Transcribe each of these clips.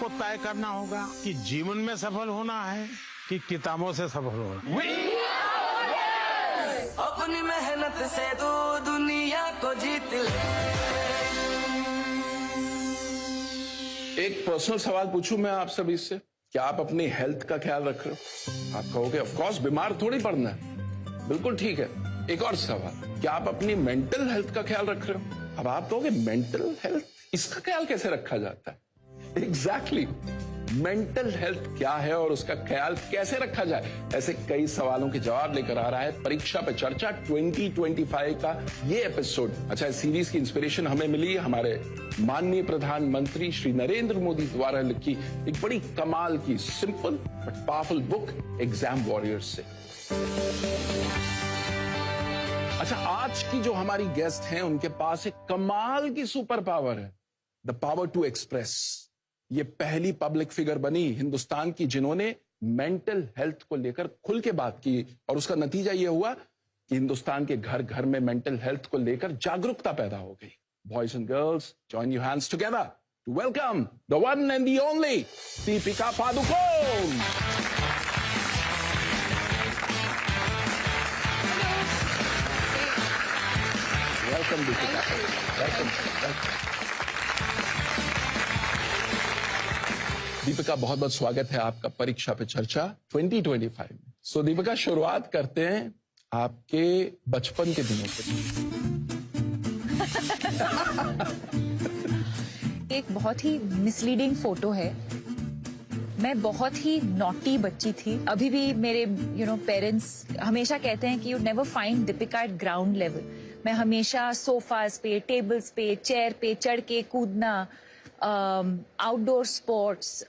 आपको तय करना होगा कि जीवन में सफल होना है कि किताबों से सफल होना है। अपनी मेहनत से तू दुनिया को जीत ले। एक पर्सनल सवाल पूछूं मैं आप सभी से, क्या आप अपनी हेल्थ का ख्याल रख रहे हो? आप कहोगे ऑफ कोर्स, बीमार थोड़ी पड़ना है। बिल्कुल ठीक है। एक और सवाल, क्या आप अपनी मेंटल हेल्थ का ख्याल रख रहे हो? अब आप कहोगे मेंटल हेल्थ, इसका ख्याल कैसे रखा जाता है? एग्जैक्टली, मेंटल हेल्थ क्या है और उसका ख्याल कैसे रखा जाए, ऐसे कई सवालों के जवाब लेकर आ रहा है परीक्षा पे चर्चा 2025 का ये एपिसोड। अच्छा, इस सीरीज की इंस्पिरेशन हमें मिली हमारे माननीय प्रधानमंत्री श्री नरेंद्र मोदी द्वारा लिखी एक बड़ी कमाल की simple but powerful book exam warriors से। अच्छा, आज की जो हमारी गेस्ट हैं उनके पास एक कमाल की सुपर पावर है, द पावर टू एक्सप्रेस। ये पहली पब्लिक फिगर बनी हिंदुस्तान की जिन्होंने मेंटल हेल्थ को लेकर खुल के बात की, और उसका नतीजा ये हुआ कि हिंदुस्तान के घर घर में मेंटल हेल्थ को लेकर जागरूकता पैदा हो गई। Boys and girls, join your hands together to welcome the one and the only Deepika Padukone. Welcome Deepika, welcome. Deepika, बहुत बहुत स्वागत है आपका परीक्षा पे चर्चा 2025 में। सो दीपिका, शुरुआत करते हैं आपके बचपन के दिनों से। एक बहुत ही मिसलीडिंग फोटो है। मैं बहुत ही नॉटी बच्ची थी। अभी भी मेरे पेरेंट्स हमेशा कहते हैं कि you never find Deepika eight ground level. मैं हमेशा सोफास पे, टेबल्स पे, चेयर पे चढ़ के कूदना, आउटडोर स्पोर्ट्स,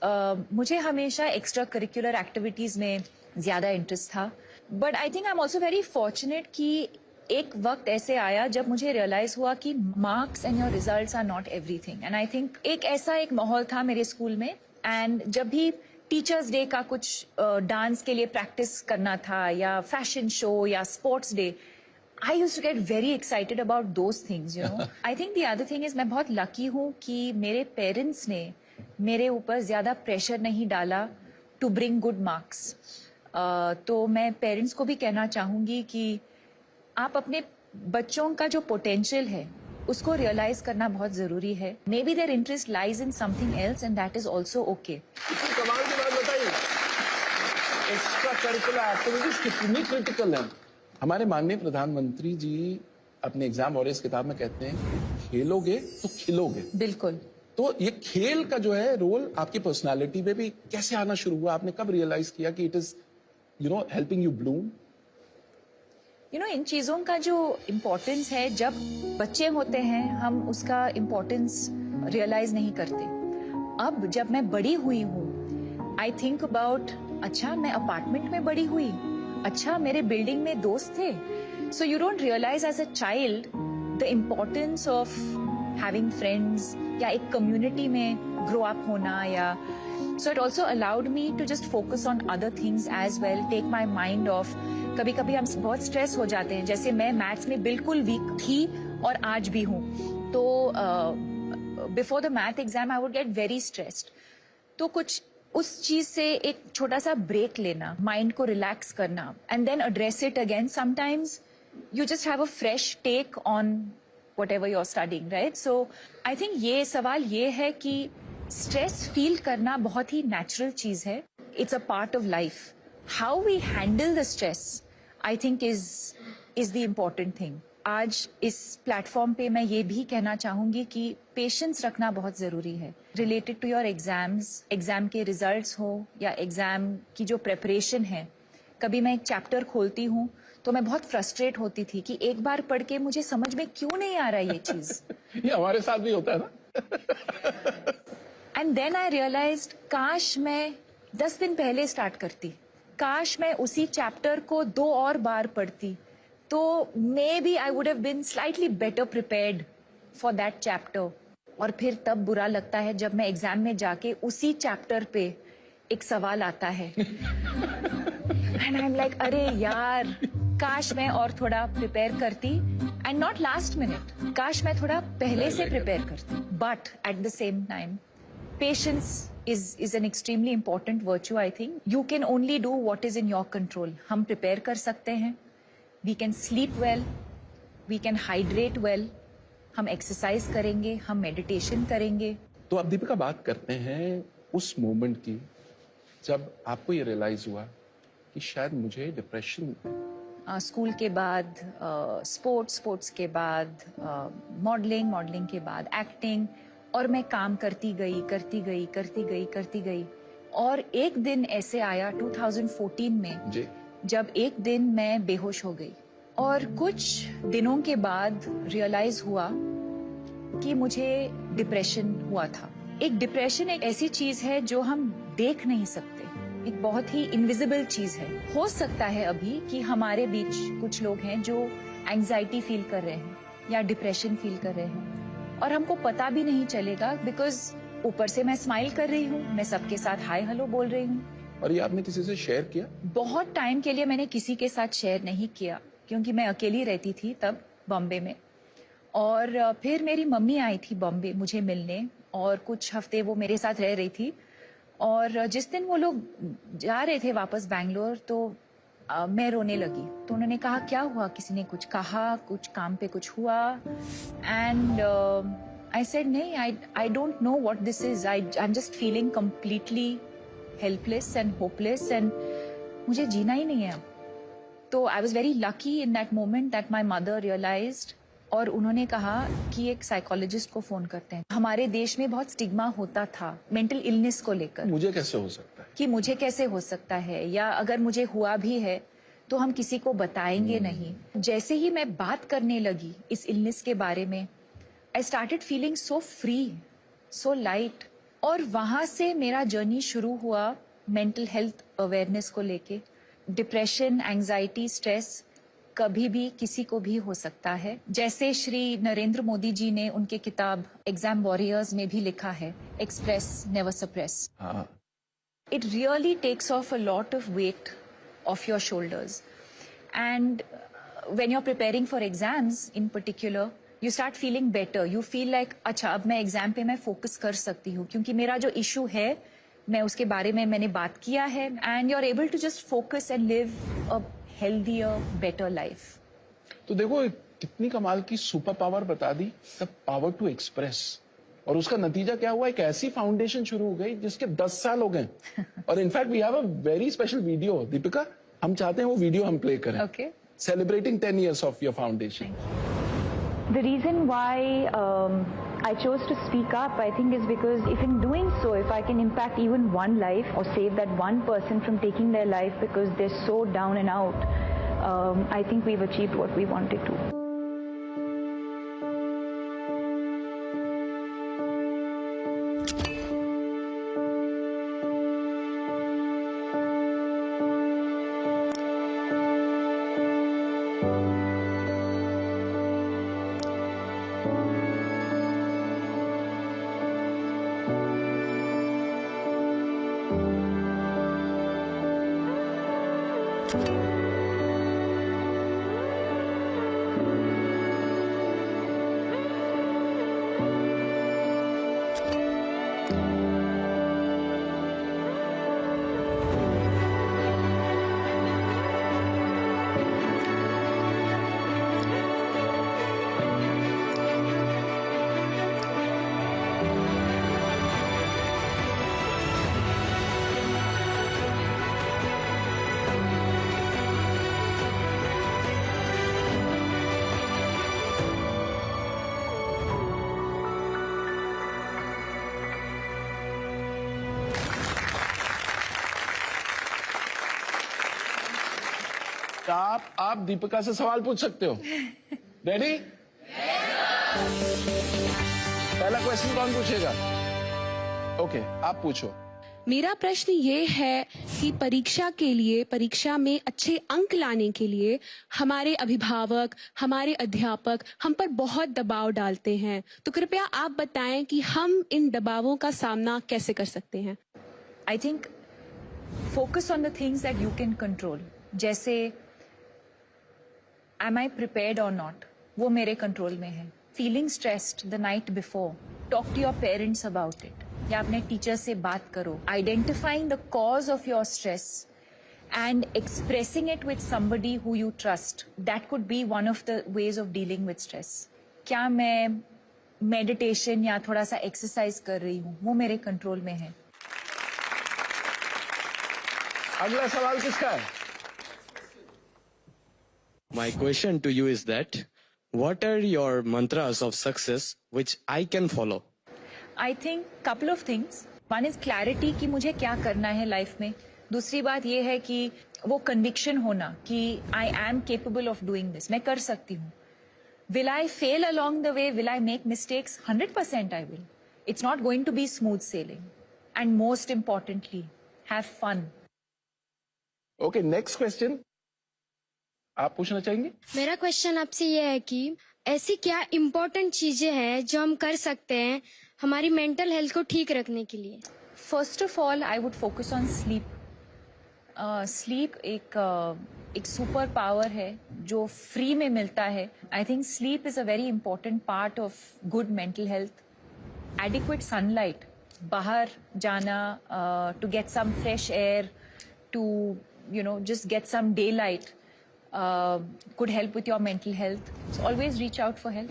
मुझे हमेशा एक्स्ट्रा करिकुलर एक्टिविटीज में ज्यादा इंटरेस्ट था। But I think I am also very fortunate कि एक वक्त ऐसे आया जब मुझे रियलाइज हुआ कि marks and your results are not everything. And I think एक माहौल था मेरे स्कूल में, एंड जब भी टीचर्स डे का कुछ डांस के लिए प्रैक्टिस करना था या फैशन शो या sports day, I used to get very excited about those things, you know. I think the other thing is मैं बहुत lucky हूँ कि मेरे parents ने मेरे ऊपर ज्यादा pressure नहीं डाला to bring good marks. तो मैं parents को भी कहना चाहूँगी कि आप अपने बच्चों का जो potential है उसको realize करना बहुत जरूरी है. Maybe their interest lies in something else and that is also okay. कमाल की बात बताइए, एक्स्ट्रा करिकुलर एक्टिविटीज कितनी क्रिटिकल है। हमारे माननीय प्रधानमंत्री जी अपने एग्जाम वॉरियर्स किताब में कहते हैं, खेलोगे तो खिलोगे। बिल्कुल। तो ये खेल का जो है रोल आपकी पर्सनालिटी में भी कैसे आना शुरू हुआ? आपने कब रियलाइज किया कि it is helping you bloom? इन चीजों का जो इम्पोर्टेंस है, जब बच्चे होते हैं हम उसका इम्पोर्टेंस रियलाइज नहीं करते। अब जब मैं बड़ी हुई हूँ, आई थिंक अबाउट, अच्छा मैं अपार्टमेंट में बड़ी हुई, अच्छा मेरे बिल्डिंग में दोस्त थे। So you don't realise as a child the importance of having friends या एक कम्युनिटी में ग्रो अप होना, या so it also allowed me to just focus on other things as well, take my mind off. कभी कभी हम बहुत stress हो जाते हैं, जैसे मैं मैथ्स में बिल्कुल वीक थी और आज भी हूँ, तो before the math exam I would get very stressed. तो कुछ उस चीज से एक छोटा सा ब्रेक लेना, माइंड को रिलैक्स करना, and then address it again. Sometimes you just have a fresh take on whatever you are studying, right? So I think ये सवाल ये है कि स्ट्रेस फील करना बहुत ही नेचुरल चीज है। It's a part of life. How we handle the stress I think is the important thing. आज इस प्लेटफॉर्म पे मैं ये भी कहना चाहूंगी कि पेशेंस रखना बहुत जरूरी है related to your exams. Exam के रिजल्ट्स हो या एग्जाम की जो प्रेपरेशन है। कभी मैं एक चैप्टर खोलती हूँ तो मैं बहुत फ्रस्ट्रेट होती थी कि एक बार पढ़ के मुझे समझ में क्यों नहीं आ रहा ये चीज। ये हमारे साथ भी होता है ना। एंड देन आई रियलाइज्ड, काश मैं 10 दिन पहले स्टार्ट करती, काश मैं उसी चैप्टर को 2 और बार पढ़ती, तो maybe I would have been slightly better prepared for that chapter. और फिर तब बुरा लगता है जब मैं एग्जाम में जाके उसी चैप्टर पे एक सवाल आता है एंड आई एम लाइक, अरे यार, काश मैं और थोड़ा प्रिपेयर करती, एंड नॉट लास्ट मिनट, काश मैं थोड़ा पहले से प्रिपेयर करती। But at the same time Patience is an extremely important virtue, I think. You can only do what is in your control. हम prepare कर सकते हैं. We can sleep well. We can hydrate well. हम exercise करेंगे, हम meditation करेंगे. तो अब दीपिका बात करते हैं उस मोमेंट की जब आपको ये रियलाइज हुआ कि शायद मुझे डिप्रेशन स्कूल के बाद स्पोर्ट्स के बाद मॉडलिंग के बाद एक्टिंग, और मैं काम करती गई और एक दिन ऐसे आया 2014 में जी। जब एक दिन मैं बेहोश हो गई और कुछ दिनों के बाद रियलाइज हुआ कि मुझे डिप्रेशन हुआ था। एक डिप्रेशन एक ऐसी चीज है जो हम देख नहीं सकते, एक बहुत ही इनविजिबल चीज है। हो सकता है अभी कि हमारे बीच कुछ लोग हैं जो एंजाइटी फील कर रहे हैं या डिप्रेशन फील कर रहे हैं और हमको पता भी नहीं चलेगा, बिकॉज ऊपर से मैं स्माइल कर रही हूँ, मैं सबके साथ हाय हेलो बोल रही हूँ। और ये आपने किसी से शेयर किया? बहुत टाइम के लिए मैंने किसी के साथ शेयर नहीं किया क्योंकि मैं अकेली रहती थी तब बॉम्बे में। और फिर मेरी मम्मी आई थी बॉम्बे मुझे मिलने और कुछ हफ्ते वो मेरे साथ रह रही थी। और जिस दिन वो लोग जा रहे थे वापस बैंगलोर तो मैं रोने लगी। तो उन्होंने कहा क्या हुआ, किसी ने कुछ कहा, कुछ काम पे कुछ हुआ? एंड आई सेड नहीं, I don't know what this is, I am just feeling completely helpless and hopeless एंड मुझे जीना ही नहीं है अब। तो I was very lucky in that moment that my mother realised और उन्होंने कहा कि एक साइकोलॉजिस्ट को फोन करते हैं। हमारे देश में बहुत स्टिग्मा होता था मेंटल इलनेस को लेकर, मुझे कैसे हो सकता है, कि मुझे कैसे हो सकता है, या अगर मुझे हुआ भी है तो हम किसी को बताएंगे नहीं। जैसे ही मैं बात करने लगी इस इलनेस के बारे में, I started feeling so free, so light. और वहां से मेरा जर्नी शुरू हुआ मेंटल हेल्थ अवेयरनेस को लेके। डिप्रेशन, एंजाइटी, स्ट्रेस कभी भी किसी को भी हो सकता है। जैसे श्री नरेंद्र मोदी जी ने उनके किताब एग्जाम वॉरियर्स में भी लिखा है, express never suppress. It really takes off a lot of weight off your shoulders. And when you're preparing for exams in particular, you start feeling better. You feel like, अच्छा अब मैं exam पे मैं focus कर सकती हूँ क्योंकि मेरा जो इशू है मैं उसके बारे में मैंने बात किया है। And you're able to just focus and live a healthier, better life. तो देखो कितनी कमाल की सुपर पावर बता दी, द पावर टू एक्सप्रेस। और उसका नतीजा क्या हुआ, एक ऐसी फाउंडेशन शुरू हो गई जिसके 10 साल हो गए। और in fact we have a very special video. Deepika, हम चाहते हैं वो वीडियो हम प्ले करें। Okay. Celebrating 10 years of your foundation. The reason why I chose to speak up, I think, is because if in doing so, if I can impact even one life or save that one person from taking their life because they're so down and out, I think we've achieved what we wanted to. आप दीपिका से सवाल पूछ सकते हो। Ready? पहला question कौन पूछेगा? Okay, आप पूछो। मेरा प्रश्न ये है कि परीक्षा में अच्छे अंक लाने के लिए हमारे अभिभावक, हमारे अध्यापक हम पर बहुत दबाव डालते हैं, तो कृपया आप बताएं कि हम इन दबावों का सामना कैसे कर सकते हैं। I think focus on the things that you can control. जैसे एम आई प्रिपेयर्ड और नॉट, वो मेरे कंट्रोल में है। Feeling stressed the night before, talk to your parents about it. या अपने टीचर से बात करो. Identifying the cause of your stress and expressing it with somebody who you trust. That could be one of the ways of dealing with stress. क्या मैं meditation या थोड़ा सा एक्सरसाइज कर रही हूँ, वो मेरे कंट्रोल में है. अगला सवाल किसका है? My question to you is that what are your mantras of success which I can follow? I think couple of things. One is clarity कि मुझे क्या करना है लाइफ में. दूसरी बात ये है कि वो कन्विक्शन होना कि I am capable of doing this. मैं कर सकती हूँ. Will I fail along the way? Will I make mistakes? 100% I will. It's not going to be smooth sailing. And most importantly, have fun. Okay, next question आप पूछना चाहेंगे? मेरा question आपसे ये है कि ऐसी क्या इम्पोर्टेंट चीजें हैं जो हम कर सकते हैं हमारी मेंटल हेल्थ को ठीक रखने के लिए? First of all, I would focus on sleep. Sleep एक सुपर पावर है जो फ्री में मिलता है. I think sleep is a very important part of good mental health. Adequate sunlight, बाहर जाना, to get some fresh air, to just get some daylight could help with your mental health. So always reach out for help.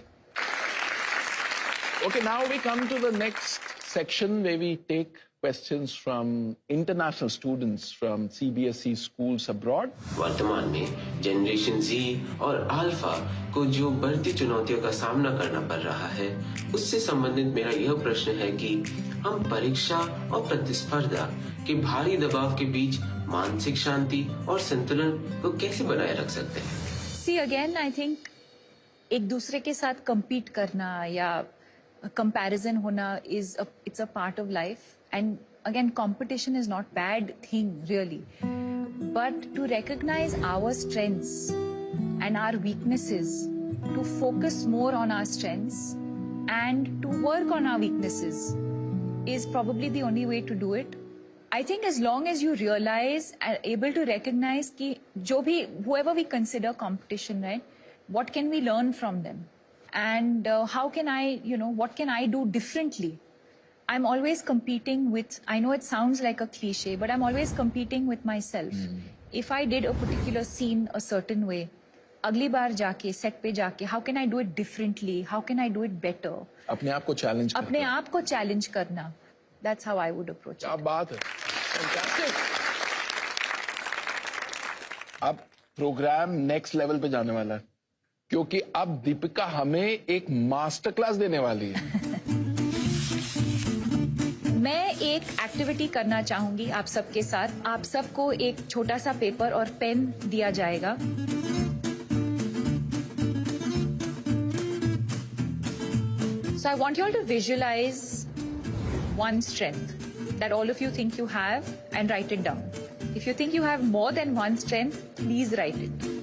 Okay, now we come to the next section where we take questions from international students from CBSE schools abroad. वर्तमान में generation Z और alpha को जो बढ़ती चुनौतियों का सामना करना पड़ रहा है, उससे संबंधित मेरा यह प्रश्न है कि हम परीक्षा और प्रतिस्पर्धा के भारी दबाव के बीच मानसिक शांति और संतुलन को कैसे बनाए रख सकते हैं? See again, I think एक दूसरे के साथ compete करना या comparison होना it's a part of life. And again, competition is not bad thing really, but to recognize our strengths and our weaknesses, to focus more on our strengths and to work on our weaknesses is probably the only way to do it. I think as long as you realize and able to recognize कि जो भी whoever we consider competition, right? What can we learn from them? And how can I, what can I do differently? I'm always competing with, I know it sounds like a cliche, but I'm always competing with myself. If I did a particular scene a certain way, अगली बार जाके, set पे जाके, how can I do it differently? How can I do it better? अपने आप को challenge करना. अपने आप को challenge करना. That's how I would approach क्या it. बात है. Fantastic. अब प्रोग्राम नेक्स्ट लेवल पे जाने वाला है क्योंकि अब दीपिका हमें एक मास्टर क्लास देने वाली है. मैं एक एक्टिविटी करना चाहूंगी आप सबके साथ. आप सबको एक छोटा सा पेपर और पेन दिया जाएगा. So I want you all to visualize one strength that all of you think you have and write it down. If you think you have more than one strength, please write it.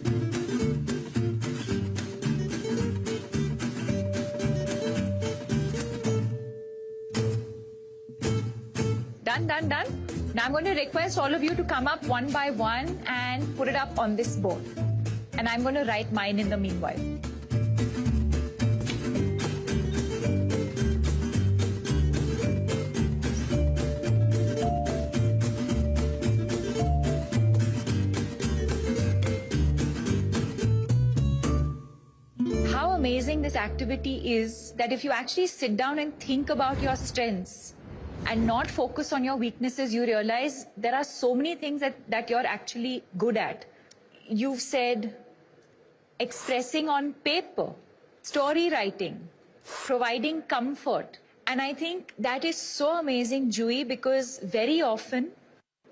Done. Now I'm going to request all of you to come up one by one and put it up on this board. And I'm going to write mine in the meanwhile. How amazing this activity is that if you actually sit down and think about your strengths and not focus on your weaknesses, you realize there are so many things that you're actually good at. You've said expressing on paper, story writing, providing comfort. And I think that is so amazing, Jui, because very often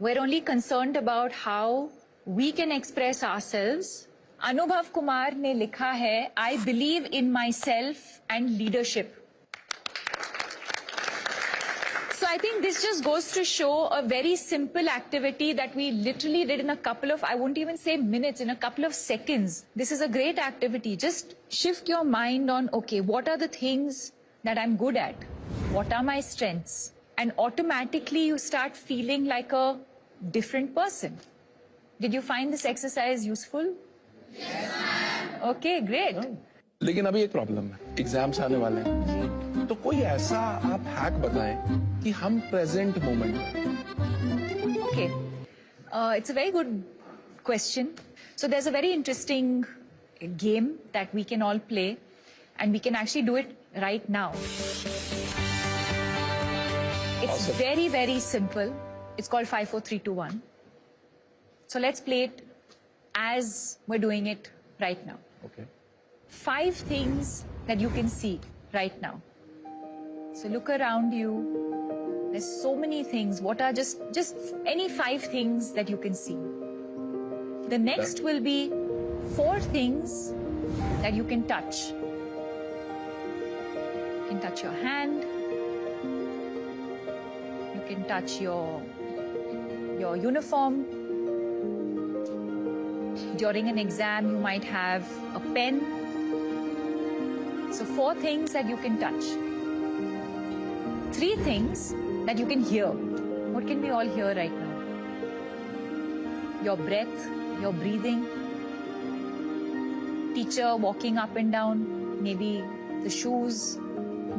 we're only concerned about how we can express ourselves. Anubhav Kumar ने लिखा है, I believe in myself and leadership. So I think this just goes to show a very simple activity that we literally did in a couple of, I won't even say minutes, in a couple of seconds. This is a great activity. Just shift your mind on, okay, what are the things that I'm good at? What are my strengths? And automatically you start feeling like a different person. Did you find this exercise useful? Yes, ma'am. Okay, great. लेकिन अभी एक problem है. Exams आने वाले हैं तो कोई ऐसा आप हैक बताएं कि हम प्रेजेंट मोमेंट में। Okay. It's a very good question. So there's a very interesting game that we can all play, and we can actually do it right now. It's Awesome. very, very simple. It's called 5, 4, 3, 2, 1. So let's play it as we're doing it right now. Okay. 5 things that you can see right now. So look around you. There's so many things. What are just any 5 things that you can see? The next will be 4 things that you can touch. You can touch your hand. You can touch your uniform. During an exam, you might have a pen. So 4 things that you can touch. 3 things that you can hear. What can we all hear right now? Your breath, your breathing. Teacher walking up and down. Maybe the shoes.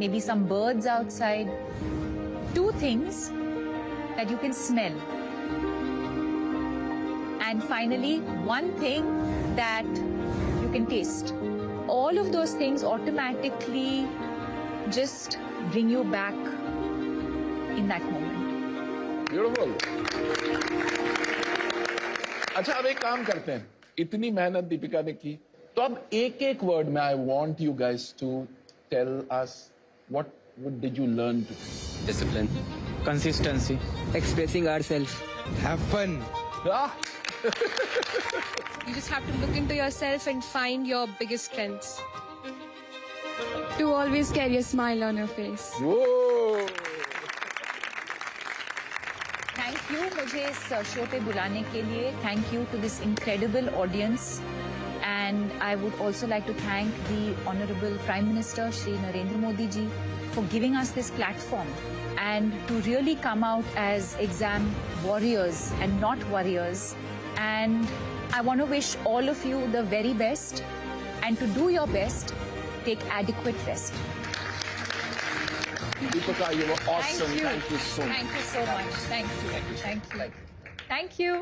Maybe some birds outside. 2 things that you can smell. And finally, 1 thing that you can taste. All of those things automatically just bring you back in that moment. Beautiful. अच्छा, अब एक काम करते हैं, इतनी मेहनत दीपिका ने की, तो अब एक एक वर्ड में I want you guys to tell us what did you learn to Discipline. Consistency. Expressing ourselves. Have fun. You just have to look into yourself and find your biggest strengths. To always carry a smile on your face. Thank you मुझे इस show पे बुलाने के लिए. Thank you to this incredible audience. And I would also like to thank the Honorable Prime Minister Shri Narendra Modi ji for giving us this platform and to really come out as exam warriors and not warriors. And I want to wish all of you the very best, and to do your best, take adequate rest. Deepika, you were awesome. Thank you. Thank you so much. Thank you so much. Thank you. Thank you. Thank you.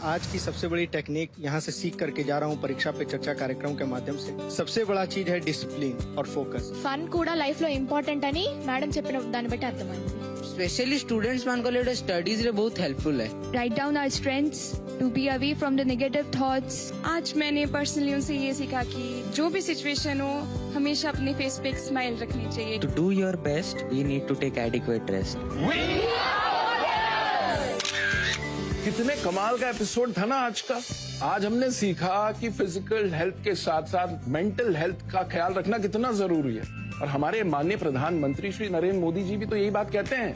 आज की सबसे बड़ी technique यहाँ से सीख करके जा रहा हूँ परीक्षा पे चर्चा कार्यक्रम के माध्यम से. सबसे बड़ा चीज है डिसिप्लिन और फोकस. ఫన్ కూడా లైఫ్ లో ఇంపార్టెంట్ అని మేడం చెప్పిన దాన్ని బట్టి అర్థమైంది. स्पेशली स्टूडेंट्स मान को लिए स्टडीज रे बहुत हेल्पफुल है. Write down our strengths, to be away from the negative thoughts. आज मैंने पर्सनली उनसे ये सीखा कि जो भी सिचुएशन हो हमेशा अपने फेस पे एक स्माइल रखनी चाहिए. To do your best, we need to take adequate rest. कितने कमाल का एपिसोड था ना आज का. आज हमने सीखा कि फिजिकल हेल्थ के साथ साथ मेंटल हेल्थ का ख्याल रखना कितना जरूरी है. और हमारे माननीय प्रधानमंत्री श्री नरेंद्र मोदी जी भी तो यही बात कहते हैं,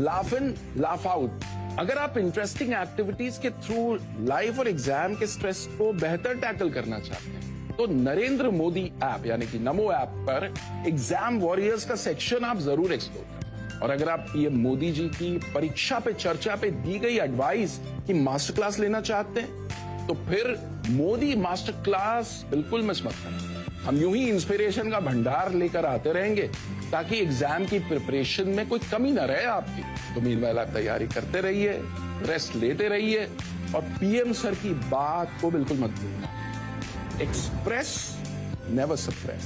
लाफ इन लाफ आउट. अगर आप इंटरेस्टिंग एक्टिविटीज के थ्रू लाइफ और एग्जाम के स्ट्रेस को बेहतर टैकल करना चाहते हैं तो नरेंद्र मोदी ऐप यानी कि नमो ऐप पर एग्जाम वॉरियर्स का सेक्शन आप जरूर एक्सप्लोर करें. और अगर आप ये मोदी जी की परीक्षा पे चर्चा पे दी गई एडवाइस की मास्टर क्लास लेना चाहते हैं तो फिर मोदी मास्टर क्लास बिल्कुल मिस मत करें. हम यूं ही इंस्पिरेशन का भंडार लेकर आते रहेंगे ताकि एग्जाम की प्रिपरेशन में कोई कमी ना रहे आपकी. तो मीनवाइल आप तैयारी करते रहिए, रेस्ट लेते रहिए और पीएम सर की बात को बिल्कुल मत भूलना. Express never suppress.